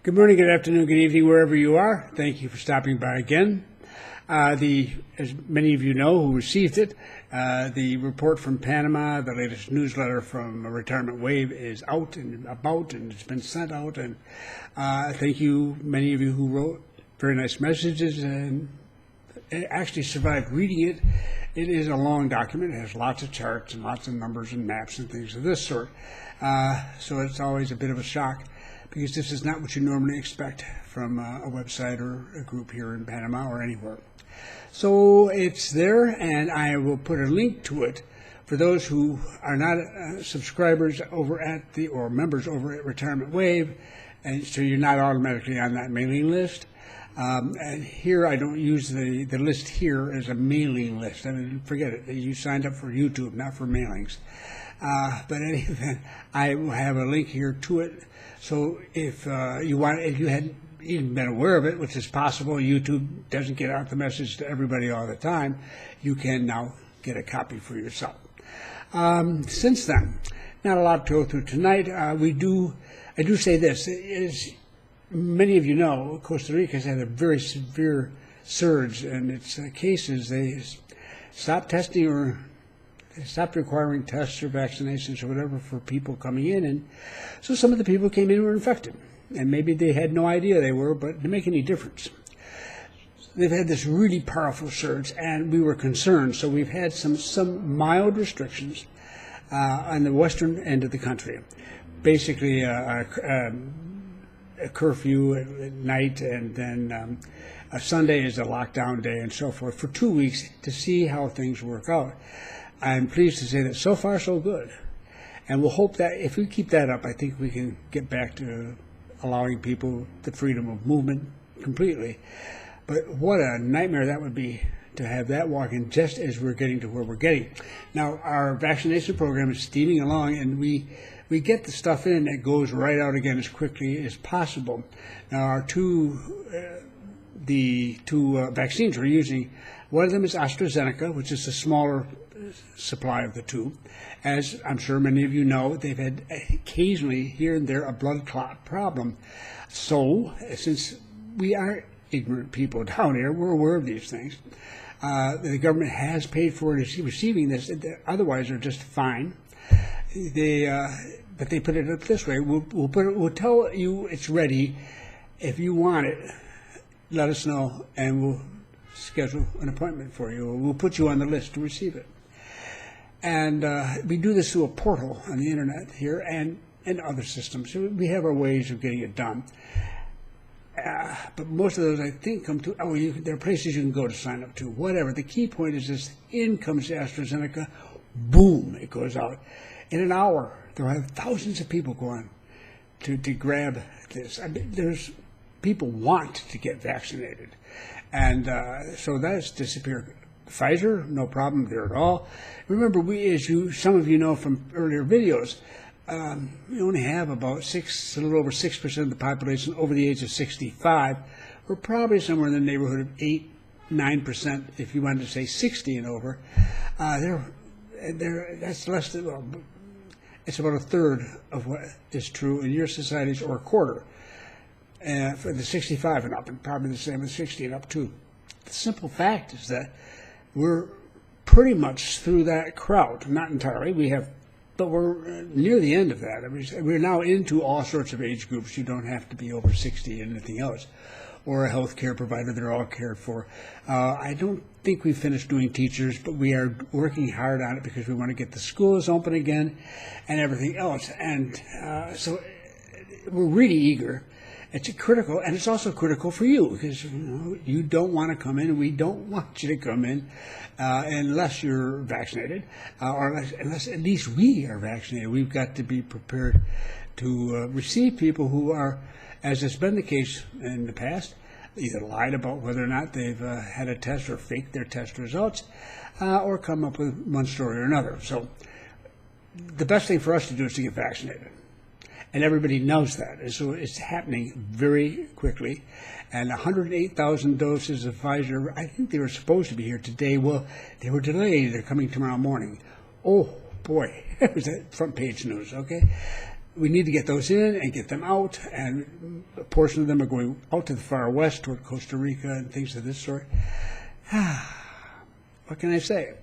Good morning, good afternoon, good evening, wherever you are. Thank you for stopping by again. As many of you know who received it, the report from Panama, the latest newsletter from Retirement Wave is out and about, and it's been sent out. And thank you, many of you who wrote very nice messages and actually survived reading it. It is a long document. It has lots of charts and lots of numbers and maps and things of this sort. So it's always a bit of a shock, because this is not what you normally expect from a website or a group here in Panama or anywhere. So it's there, and I will put a link to it for those who are not subscribers over at or members over at Retirement Wave, and so you're not automatically on that mailing list. And here I don't use the list here as a mailing list. I mean, forget it. You signed up for YouTube, not for mailings. But anyway, I will have a link here to it. So if you hadn't even been aware of it, which is possible, YouTube doesn't get out the message to everybody all the time, you can now get a copy for yourself. Since then, not a lot to go through tonight. I do say this: as many of you know, Costa Rica has had a very severe surge in its cases. They stopped testing, or they stopped requiring tests or vaccinations or whatever for people coming in, and so some of the people who came in were infected, and maybe they had no idea they were, but it didn't make any difference. They've had this really powerful surge, and we were concerned, so we've had some mild restrictions on the western end of the country. Basically, a curfew at night, and then a Sunday is a lockdown day, and so forth, for 2 weeks to see how things work out. I'm pleased to say that so far so good, and we'll hope that if we keep that up, I think we can get back to allowing people the freedom of movement completely. But what a nightmare that would be, to have that walking just as we're getting to where we're getting. Now, our vaccination program is steaming along, and we get the stuff in that goes right out again as quickly as possible. Now, our two vaccines we're using, one of them is AstraZeneca, which is a smaller supply of the two. As I'm sure many of you know, they've had occasionally here and there a blood clot problem. So, since we are ignorant people down here, we're aware of these things. The government has paid for receiving this, otherwise they're just fine. But they put it up this way: we'll tell you it's ready. If you want it, let us know, and we'll schedule an appointment for you. We'll put you on the list to receive it. And we do this through a portal on the internet here and other systems. So we have our ways of getting it done. But most of those, I think, come to, there are places you can go to sign up to, whatever. The key point is this: in comes AstraZeneca, boom, it goes out. In an hour, there are thousands of people going to grab this. I mean, people want to get vaccinated. And so that's disappeared. Pfizer, no problem there at all. Remember, some of you know from earlier videos, we only have about a little over 6% of the population over the age of 65. We're probably somewhere in the neighborhood of 8-9%, if you wanted to say 60 and over. That's less than, well, it's about a third of what is true in your societies, or a quarter. For the 65 and up, and probably the same with 60 and up too. The simple fact is that we're pretty much through that crowd. Not entirely, but we're near the end of that. I mean, we're now into all sorts of age groups. You don't have to be over 60 and anything else, or a health care provider. They're all cared for. I don't think we've finished doing teachers, but we are working hard on it because we want to get the schools open again and everything else. And so we're really eager. It's critical, and it's also critical for you, because you don't want to come in, and we don't want you to come in unless you're vaccinated, or unless at least we are vaccinated. We've got to be prepared to receive people who are, as has been the case in the past, either lied about whether or not they've had a test or faked their test results, or come up with one story or another. So the best thing for us to do is to get vaccinated. And everybody knows that. And so it's happening very quickly. And 108,000 doses of Pfizer, I think they were supposed to be here today. Well, they were delayed. They're coming tomorrow morning. Oh, boy. It was that front page news, okay? we need to get those in and get them out, and a portion of them are going out to the far west toward Costa Rica and things of this sort. What can I say?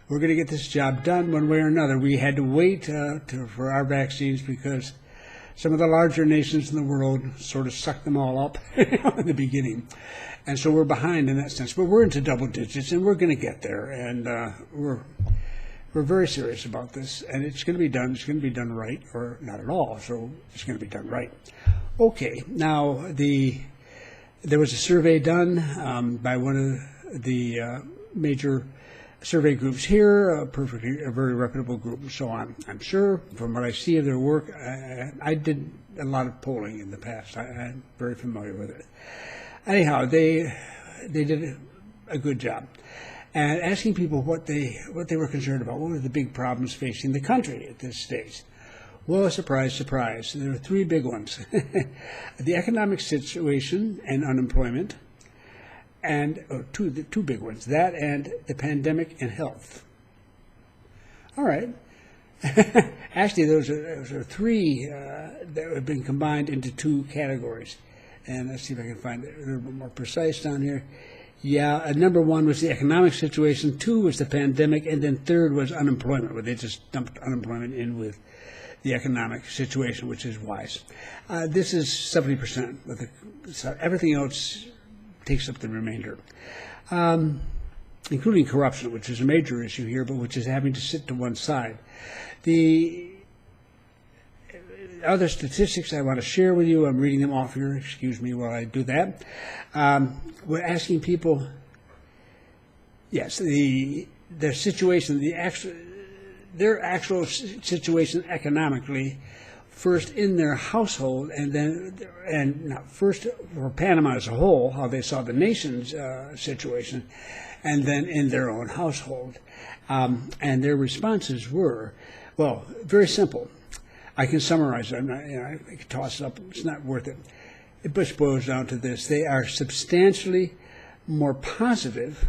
We're going to get this job done one way or another. We had to wait for our vaccines because some of the larger nations in the world sort of sucked them all up in the beginning. And so we're behind in that sense. But we're into double digits, and we're going to get there. And we're very serious about this. And it's going to be done. It's going to be done right, or not at all. So it's going to be done right. Okay. Now, there was a survey done by one of the major survey groups here, a very reputable group, and so on. I'm sure from what I see of their work, I did a lot of polling in the past. I'm very familiar with it. Anyhow, they did a good job, and asking people what they were concerned about. What were the big problems facing the country at this stage? Well, surprise, surprise. There are three big ones: the economic situation and unemployment. And two big ones, that and the pandemic and health. All right. Actually, those are three that have been combined into two categories. And let's see if I can find it a little bit more precise down here. Yeah, number one was the economic situation, two was the pandemic, and then third was unemployment, where they just dumped unemployment in with the economic situation, which is wise. This is 70%. So everything else takes up the remainder, including corruption, which is a major issue here, but which is having to sit to one side. The other statistics I want to share with you, I'm reading them off here, excuse me while I do that. We're asking people, yes, their situation, their actual situation economically, first in their household, and first for Panama as a whole, how they saw the nation's situation, and then in their own household. And their responses were, well, very simple. I can summarize them. I can toss it up. It's not worth it. It just boils down to this. They are substantially more positive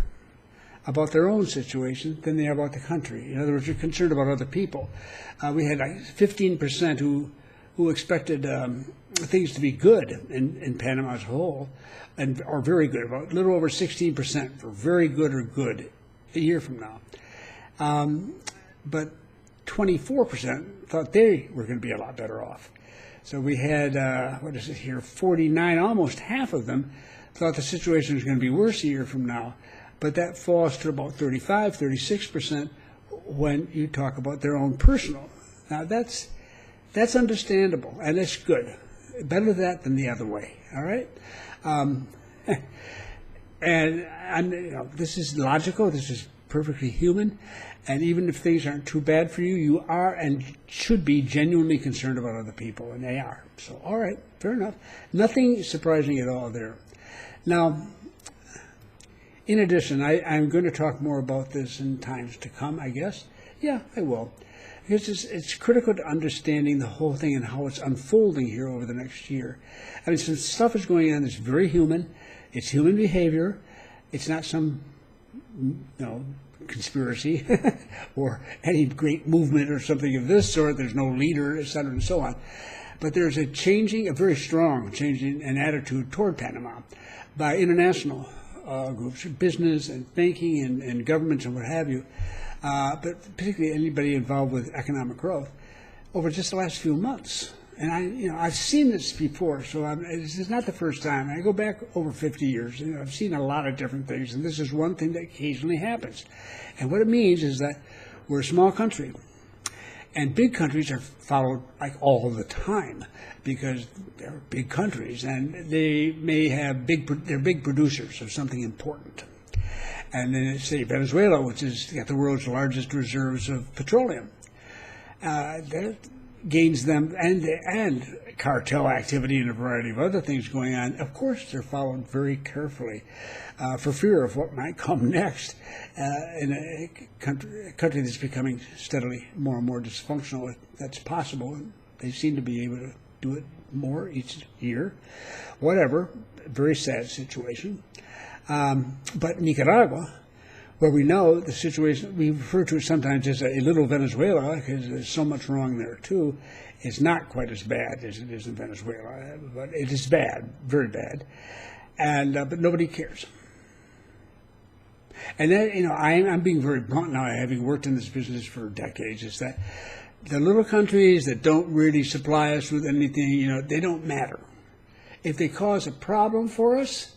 about their own situation than they are about the country. In other words, they're concerned about other people. We had like 15% who expected things to be good in Panama as a whole, and are very good. About a little over 16% for very good or good a year from now. But 24% thought they were going to be a lot better off. So we had, 49, almost half of them thought the situation was going to be worse a year from now. But that falls to about 35, 36% when you talk about their own personal. Now that's understandable, and it's good. Better that than the other way, all right? This is logical. This is perfectly human. And even if things aren't too bad for you, you are and should be genuinely concerned about other people, and they are. So, all right, fair enough. Nothing surprising at all there. Now, in addition, I'm going to talk more about this in times to come, I guess. Yeah, I will. Because it's critical to understanding the whole thing and how it's unfolding here over the next year. I mean, some stuff is going on that's very human. It's human behavior. It's not some, conspiracy or any great movement or something of this sort. There's no leader, et cetera, and so on. But there's a very strong changing in attitude toward Panama by international groups, business and banking and governments and what have you, but particularly anybody involved with economic growth over just the last few months. And I've seen this before, so this is not the first time. I go back over 50 years. I've seen a lot of different things, and this is one thing that occasionally happens. And what it means is that we're a small country, and big countries are followed like all the time because they're big countries, and they may have they're big producers of something important. And then say Venezuela, which has got the world's largest reserves of petroleum. That gains them, and cartel activity and a variety of other things going on. Of course, they're followed very carefully for fear of what might come next in a country that's becoming steadily more and more dysfunctional. That's possible. They seem to be able to do it more each year. Whatever, very sad situation. But Nicaragua, Well, we know the situation, we refer to it sometimes as a little Venezuela because there's so much wrong there too. It's not quite as bad as it is in Venezuela, but it is bad, very bad. And but nobody cares. And that, I'm being very blunt now, having worked in this business for decades, is that the little countries that don't really supply us with anything, they don't matter. If they cause a problem for us,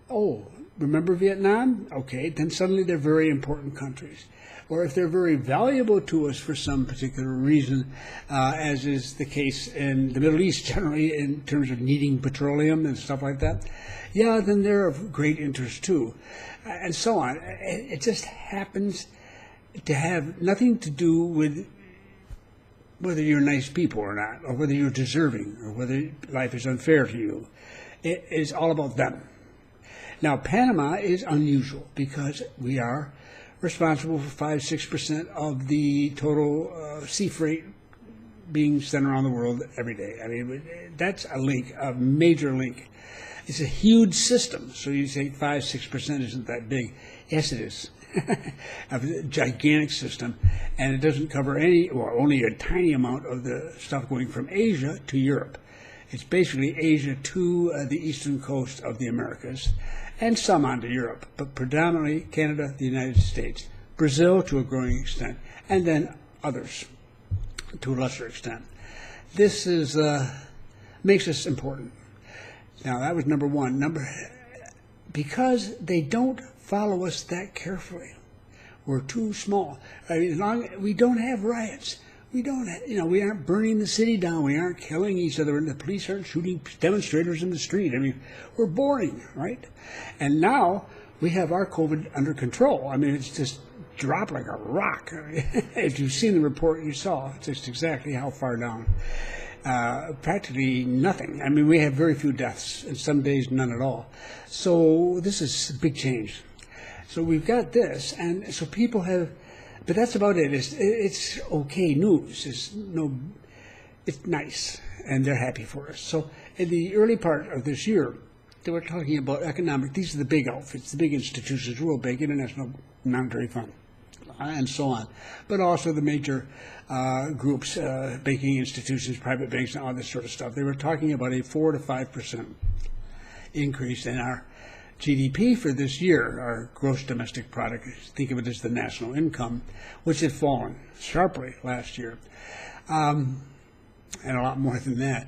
remember Vietnam? Okay, then suddenly they're very important countries. Or if they're very valuable to us for some particular reason, as is the case in the Middle East generally in terms of needing petroleum and stuff like that, then they're of great interest too, and so on. It just happens to have nothing to do with whether you're nice people or not, or whether you're deserving, or whether life is unfair to you. It is all about them. Now, Panama is unusual because we are responsible for 5-6% of the total sea freight being sent around the world every day. I mean, that's a link, a major link. It's a huge system. So you say 5-6% isn't that big. Yes, it is. A gigantic system, and it doesn't cover only a tiny amount of the stuff going from Asia to Europe. It's basically Asia to the eastern coast of the Americas, and some onto Europe, but predominantly Canada, the United States, Brazil to a growing extent, and then others to a lesser extent. This is makes us important. Now, that was number one. Because they don't follow us that carefully. We're too small. I mean, we don't have riots. We don't, we aren't burning the city down. We aren't killing each other, and the police aren't shooting demonstrators in the street. I mean, we're boring, right? And now we have our COVID under control. I mean, it's just dropped like a rock. If you've seen the report you saw, just exactly how far down. Practically nothing. I mean, we have very few deaths, and some days none at all. So this is a big change. So we've got this, and so people have, but that's about it. It's okay news. It's nice, and they're happy for us. So in the early part of this year, they were talking about economic. These are the big outfits, the big institutions, World Bank, International Monetary Fund, and so on. But also the major groups, banking institutions, private banks, and all this sort of stuff. They were talking about a 4 to 5% increase in our GDP for this year, our gross domestic product. Think of it as the national income, which had fallen sharply last year, and a lot more than that.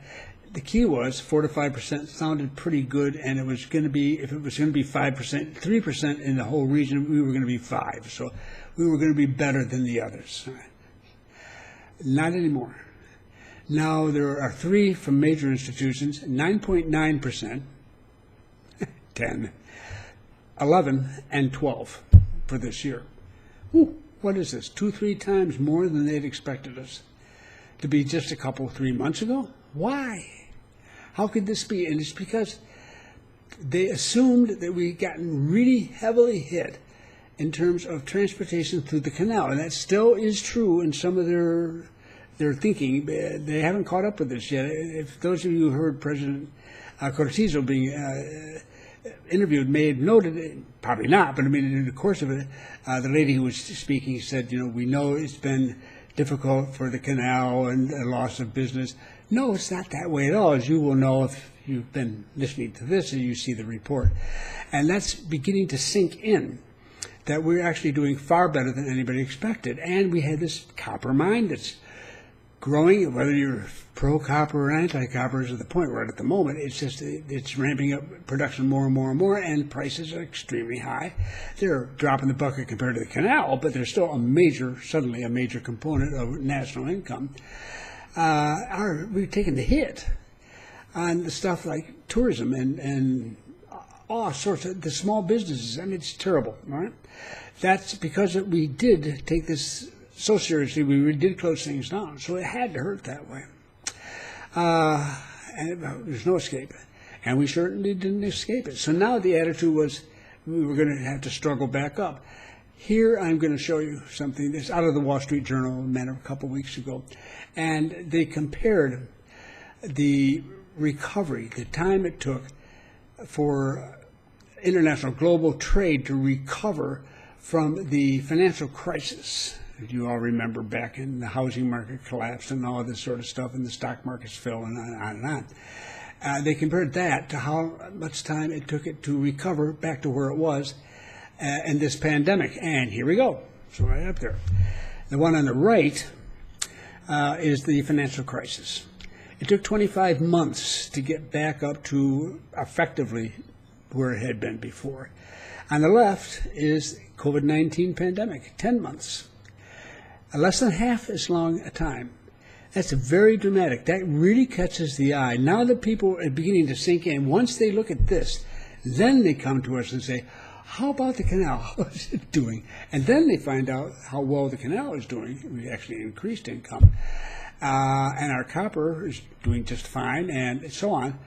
The key was 4 to 5% sounded pretty good, and it was going to be, if it was going to be 5%, 3% in the whole region, we were going to be 5%. So we were going to be better than the others. Not anymore. Now there are 3 from major institutions, 9.9%, 10, 11, and 12 for this year. Ooh, what is this? 2-3 times more than they'd expected us to be just a couple, 3 months ago? Why? How could this be? And it's because they assumed that we'd gotten really heavily hit in terms of transportation through the canal, and that still is true in some of their thinking. They haven't caught up with this yet. If those of you who heard President Cortizo being interviewed may have noted it, probably not, but I mean, in the course of it, the lady who was speaking said, we know it's been difficult for the canal and a loss of business. No, it's not that way at all, as you will know if you've been listening to this and you see the report. And that's beginning to sink in, that we're actually doing far better than anybody expected. And we had this copper mine that's growing, whether you're pro-copper or anti-copper is at the point we're at the moment. It's ramping up production more and more and more, and prices are extremely high. They're dropping the bucket compared to the canal, but they're still suddenly a major component of national income. We've taken the hit on the stuff like tourism and all sorts of the small businesses. I mean, it's terrible, right? That's because we did take this so seriously. We did close things down, so it had to hurt that way. And there's no escape, and we certainly didn't escape it. So now the attitude was we were going to have to struggle back up. Here I'm going to show you something that's out of the Wall Street Journal a couple weeks ago, and they compared the recovery, the time it took for international global trade to recover from the financial crisis. You all remember back in the housing market collapse and all this sort of stuff, and the stock markets fell and on and on. They compared that to how much time it took it to recover back to where it was in this pandemic. And here we go. So right up there. The one on the right is the financial crisis. It took 25 months to get back up to effectively where it had been before. On the left is COVID-19 pandemic, 10 months. Less than half as long a time. That's very dramatic. That really catches the eye. Now that people are beginning to sink in, once they look at this, then they come to us and say, how about the canal? How is it doing? And then they find out how well the canal is doing. We actually increased income. And our copper is doing just fine, and so on.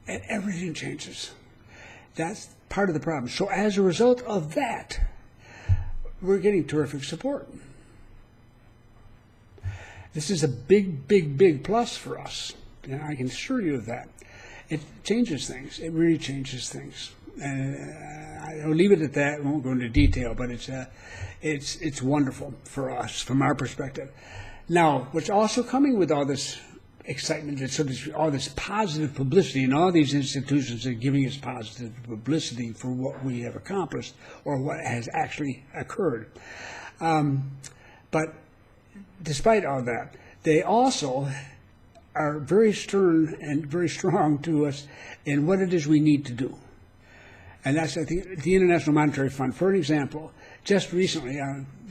And everything changes. That's part of the problem. So as a result of that, we're getting terrific support. This is a big, big, big plus for us. And I can assure you of that. It changes things. It really changes things. I'll leave it at that. I won't go into detail, but it's wonderful for us from our perspective. Now, what's also coming with all this excitement, all this positive publicity, and all these institutions are giving us positive publicity for what we have accomplished or what has actually occurred. But despite all that, they also are very stern and very strong to us in what it is we need to do. And that's, I think, the International Monetary Fund, for an example, just recently,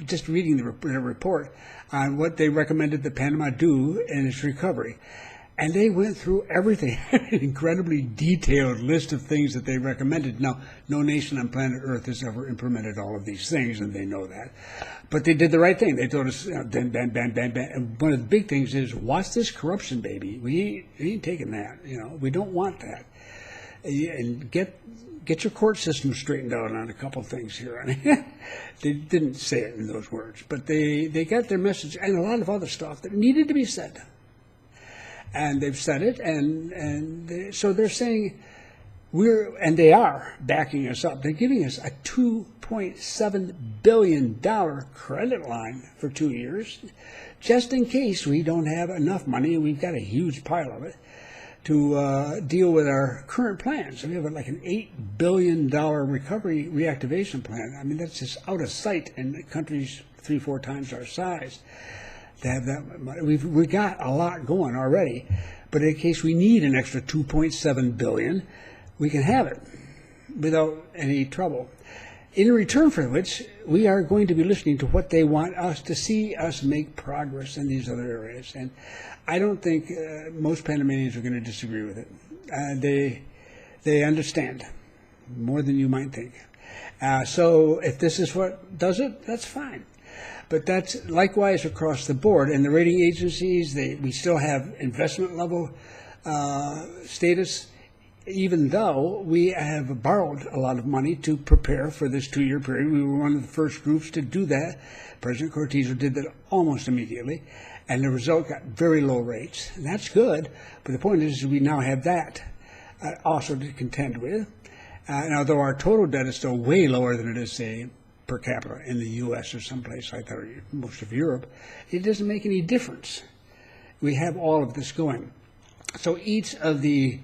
just reading the report on what they recommended that Panama do in its recovery. And they went through everything, an incredibly detailed list of things that they recommended. Now, no nation on planet Earth has ever implemented all of these things, and they know that. But they did the right thing. They told us, bam, bam, bam, bam, bam. And one of the big things is, watch this corruption, baby. We ain't taking that. We don't want that. And get your court system straightened out on a couple things here. They didn't say it in those words, but they got their message and a lot of other stuff that needed to be said. And they've said it, so they're saying and they are backing us up. They're giving us a $2.7 billion credit line for 2 years, just in case we don't have enough money, and we've got a huge pile of it, to deal with our current plans. We have like an $8 billion recovery reactivation plan. I mean, that's just out of sight in countries 3-4 times our size to have that money. We've got a lot going already, but in case we need an extra $2.7 billion, we can have it without any trouble. In return for which, we are going to be listening to what they want us to see us make progress in these other areas. And I don't think most Panamanians are going to disagree with it. They understand more than you might think. So if this is what does it, that's fine. But that's likewise across the board. And the rating agencies, we still have investment level status, even though we have borrowed a lot of money to prepare for this 2-year period. We were one of the first groups to do that. President Cortizo did that almost immediately. And the result got very low rates. And that's good. But the point is we now have that also to contend with. And although our total debt is still way lower than it is, say, per capita in the U.S. or someplace like that, or most of Europe, it doesn't make any difference. We have all of this going. So each of the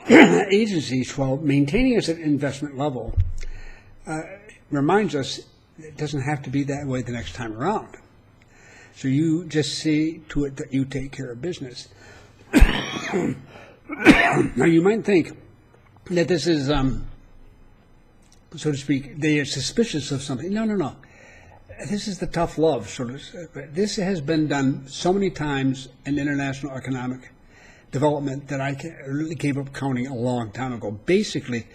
agencies, while maintaining us at investment level, reminds us it doesn't have to be that way the next time around. So you just see to it that you take care of business. Now you might think that this is, so to speak, they are suspicious of something. No. This is the tough love, sort of. This has been done so many times in international economic development that I really gave up counting a long time ago. Basically,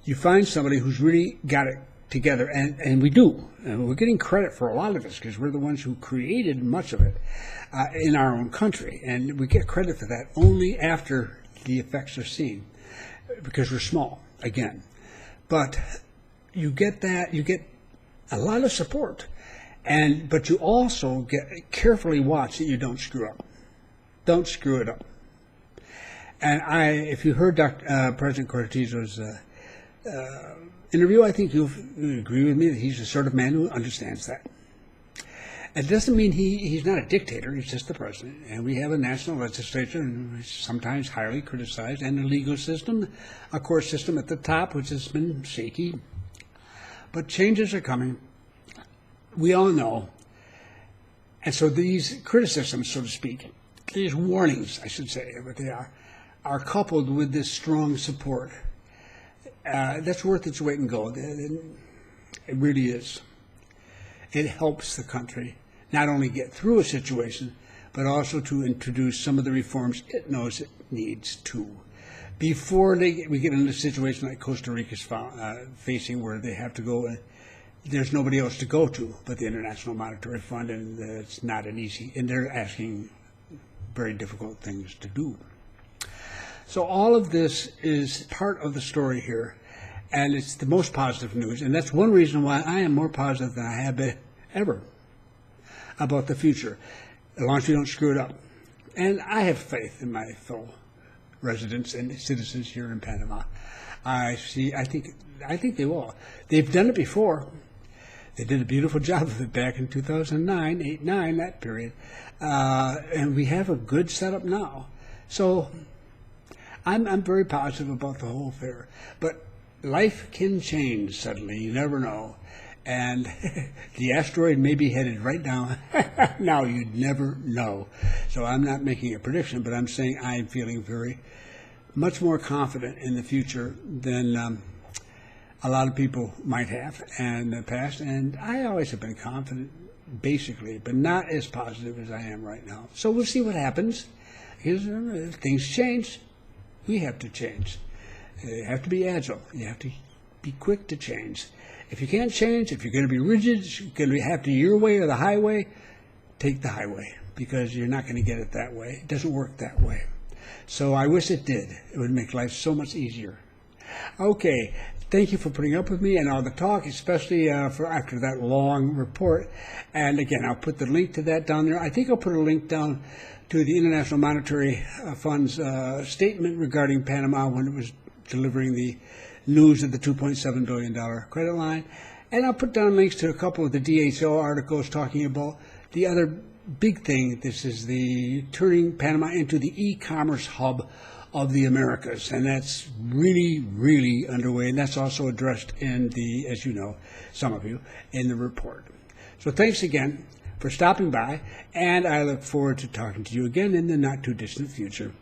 you find somebody who's really got it together, and we do. And we're getting credit for a lot of this because we're the ones who created much of it in our own country. And we get credit for that only after the effects are seen because we're small, again. But you get that, you get a lot of support, but you also carefully watch that you don't screw up. Don't screw it up. And if you heard President Cortizo's interview, I think you'll agree with me that he's the sort of man who understands that. It doesn't mean he's not a dictator, he's just the president. And we have a national legislature, and it's sometimes highly criticized, and a legal system, a court system at the top, which has been shaky. But changes are coming. We all know. And so these criticisms, so to speak, these warnings, I should say, what they are coupled with this strong support. That's worth its weight in gold. It really is. It helps the country not only get through a situation, but also to introduce some of the reforms it knows it needs to. Before we get into a situation like Costa Rica's facing, where they have to go, there's nobody else to go to but the International Monetary Fund, and it's not an easy, and they're asking very difficult things to do. So all of this is part of the story here, and it's the most positive news, and that's one reason why I am more positive than I have been ever about the future, as long as we don't screw it up. And I have faith in my fellow residents and citizens here in Panama. I think they will. They've done it before. They did a beautiful job of it back in 2009, 8, 9, that period. And we have a good setup now. So I'm very positive about the whole affair. But life can change suddenly. You never know. And the asteroid may be headed right down. Now, you'd never know. So I'm not making a prediction, but I'm saying I'm feeling very much more confident in the future than a lot of people might have in the past. And I always have been confident, basically, but not as positive as I am right now. So we'll see what happens. Because if things change, we have to change. You have to be agile. You have to be quick to change. If you can't change, if you're going to be rigid, you're going to have to your way or the highway, take the highway, because you're not going to get it that way. It doesn't work that way. So I wish it did. It would make life so much easier. Okay, thank you for putting up with me and all the talk, especially for after that long report. And again, I'll put the link to that down there. I think I'll put a link down to the International Monetary Fund's statement regarding Panama when it was delivering the news of the $2.7 billion credit line. And I'll put down links to a couple of the DHO articles talking about the other big thing. This is the turning Panama into the e-commerce hub of the Americas. And that's really, really underway. And that's also addressed in the, as you know, some of you, in the report. So thanks again for stopping by. And I look forward to talking to you again in the not too distant future.